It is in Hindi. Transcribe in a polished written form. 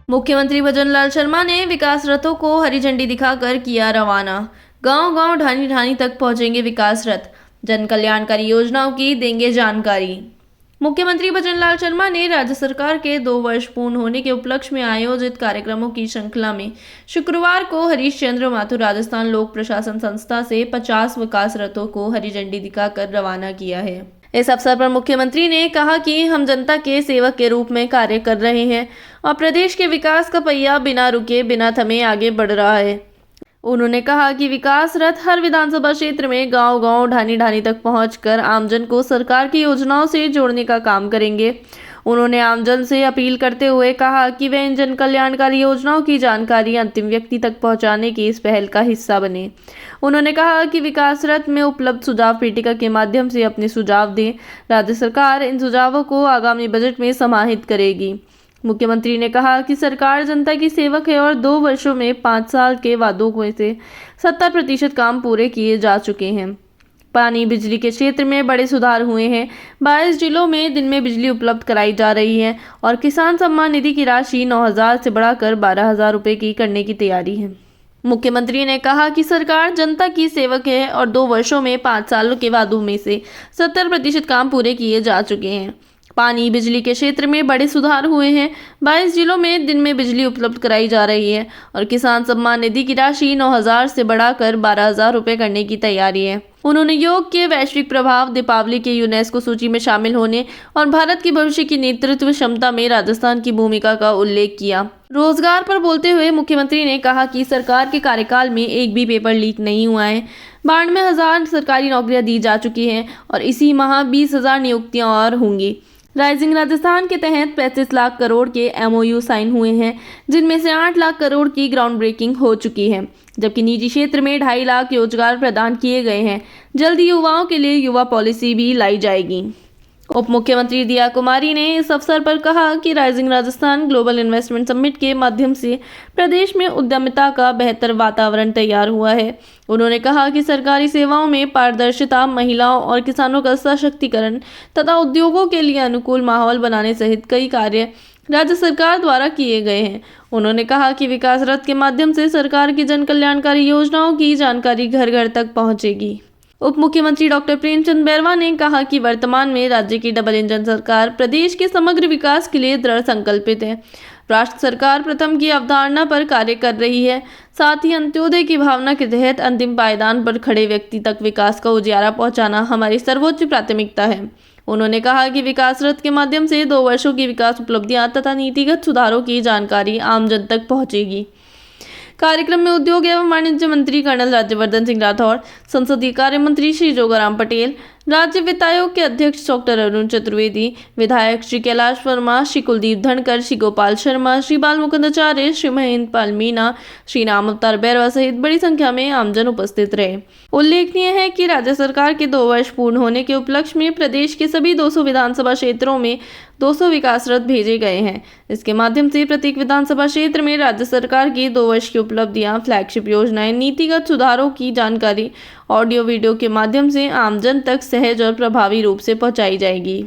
मुख्यमंत्री भजनलाल शर्मा ने विकास रथों को हरी झंडी दिखाकर किया रवाना। गांव-गांव ढानी ढानी तक पहुंचेंगे विकास रथ, जन कल्याणकारी योजनाओं की देंगे जानकारी। मुख्यमंत्री भजनलाल शर्मा ने राज्य सरकार के 2 वर्ष पूर्ण होने के उपलक्ष्य में आयोजित कार्यक्रमों की श्रृंखला में शुक्रवार को हरीश चंद्र माथुर राजस्थान लोक प्रशासन संस्था से 50 विकास रथों को हरी झंडी दिखाकर रवाना किया है। इस अवसर पर मुख्यमंत्री ने कहा कि हम जनता के सेवक के रूप में कार्य कर रहे हैं और प्रदेश के विकास का पहिया बिना रुके बिना थमे आगे बढ़ रहा है। उन्होंने कहा कि विकास रथ हर विधानसभा क्षेत्र में गांव-गांव ढानी ढानी तक पहुंचकर आमजन को सरकार की योजनाओं से जोड़ने का काम करेंगे। उन्होंने आमजन से अपील करते हुए कहा कि वे इन जन कल्याणकारी योजनाओं की जानकारी अंतिम व्यक्ति तक पहुंचाने की इस पहल का हिस्सा बने। उन्होंने कहा कि विकास रथ में उपलब्ध सुझाव पेटिका के माध्यम से अपने सुझाव दें। राज्य सरकार इन सुझावों को आगामी बजट में समाहित करेगी। मुख्यमंत्री ने कहा कि सरकार जनता की सेवक है और 2 वर्षों में 5 साल के वादों में से 70% काम पूरे किए जा चुके हैं। पानी बिजली के क्षेत्र में बड़े सुधार हुए हैं। 22 जिलों में दिन में बिजली उपलब्ध कराई जा रही है और किसान सम्मान निधि की राशि 9,000 से बढ़ाकर 12,000 रुपये की करने की तैयारी है। मुख्यमंत्री ने कहा कि सरकार जनता की सेवक है और 2 वर्षों में 5 सालों के वादों में से 70% काम पूरे किए जा चुके हैं। पानी बिजली के क्षेत्र में बड़े सुधार हुए हैं। 22 जिलों में दिन में बिजली उपलब्ध कराई जा रही है और किसान सम्मान निधि की राशि 9,000 से बढ़ाकर 12,000 रुपये करने की तैयारी है। उन्होंने योग के वैश्विक प्रभाव, दीपावली के यूनेस्को सूची में शामिल होने और भारत की भविष्य की नेतृत्व क्षमता में राजस्थान की भूमिका का उल्लेख किया। रोजगार पर बोलते हुए मुख्यमंत्री ने कहा कि सरकार के कार्यकाल में एक भी पेपर लीक नहीं हुआ है। 92,000 सरकारी नौकरियां दी जा चुकी हैं और इसी माह 20,000 नियुक्तियां और होंगी। राइजिंग राजस्थान के तहत 35 लाख करोड़ के MOU साइन हुए हैं, जिनमें से 8 लाख करोड़ की ग्राउंड ब्रेकिंग हो चुकी है, जबकि निजी क्षेत्र में 2.5 लाख रोजगार प्रदान किए गए हैं। जल्दी युवाओं के लिए युवा पॉलिसी भी लाई जाएगी। उप मुख्यमंत्री दिया कुमारी ने इस अवसर पर कहा कि rising Rajasthan global investment summit के माध्यम से प्रदेश में उद्यमिता का बेहतर वातावरण तैयार हुआ है। उन्होंने कहा कि सरकारी सेवाओं में पारदर्शिता, महिलाओं और किसानों का सशक्तिकरण तथा उद्योगों के लिए अनुकूल माहौल बनाने सहित कई कार्य राज्य सरकार द्वारा किए गए हैं। उन्होंने कहा कि विकास रथ के माध्यम से सरकार की जन कल्याणकारी योजनाओं की जानकारी घर घर तक पहुंचेगी। उप मुख्यमंत्री डॉक्टर प्रेमचंद बैरवा ने कहा कि वर्तमान में राज्य की डबल इंजन सरकार प्रदेश के समग्र विकास के लिए दृढ़ संकल्पित है। राष्ट्र सरकार प्रथम की अवधारणा पर कार्य कर रही है, साथ ही अंत्योदय की भावना के तहत अंतिम पायदान पर खड़े व्यक्ति तक विकास का उजियारा पहुंचाना हमारी सर्वोच्च प्राथमिकता है। उन्होंने कहा कि विकास रथ के माध्यम से 2 वर्षों की विकास उपलब्धियां तथा नीतिगत सुधारों की जानकारी आम जन तक पहुंचेगी। कार्यक्रम में उद्योग एवं वाणिज्य मंत्री कर्नल राज्यवर्धन सिंह राठौड़, संसदीय कार्य मंत्री श्री जोगाराम पटेल, राज्य वित्त आयोग के अध्यक्ष डॉक्टर अरुण चतुर्वेदी, विधायक श्री कैलाश वर्मा, श्री कुलदीप धनकर, श्री गोपाल शर्मा, श्री बाल मुकुंदाचार्य, श्री महेंद्र पाल मीना, श्री राम अवतार बैरवा सहित बड़ी संख्या में आमजन उपस्थित रहे। उल्लेखनीय है कि राज्य सरकार के 2 वर्ष पूर्ण होने के उपलक्ष्य में प्रदेश के सभी 200 विधानसभा क्षेत्रों में 200 विकास रथ भेजे गए हैं। इसके माध्यम से प्रत्येक विधानसभा क्षेत्र में राज्य सरकार की 2 वर्ष की उपलब्धियां, फ्लैगशिप योजनाएं, नीतिगत सुधारों की जानकारी ऑडियो वीडियो के माध्यम से आमजन तक सहज और प्रभावी रूप से पहुंचाई जाएगी।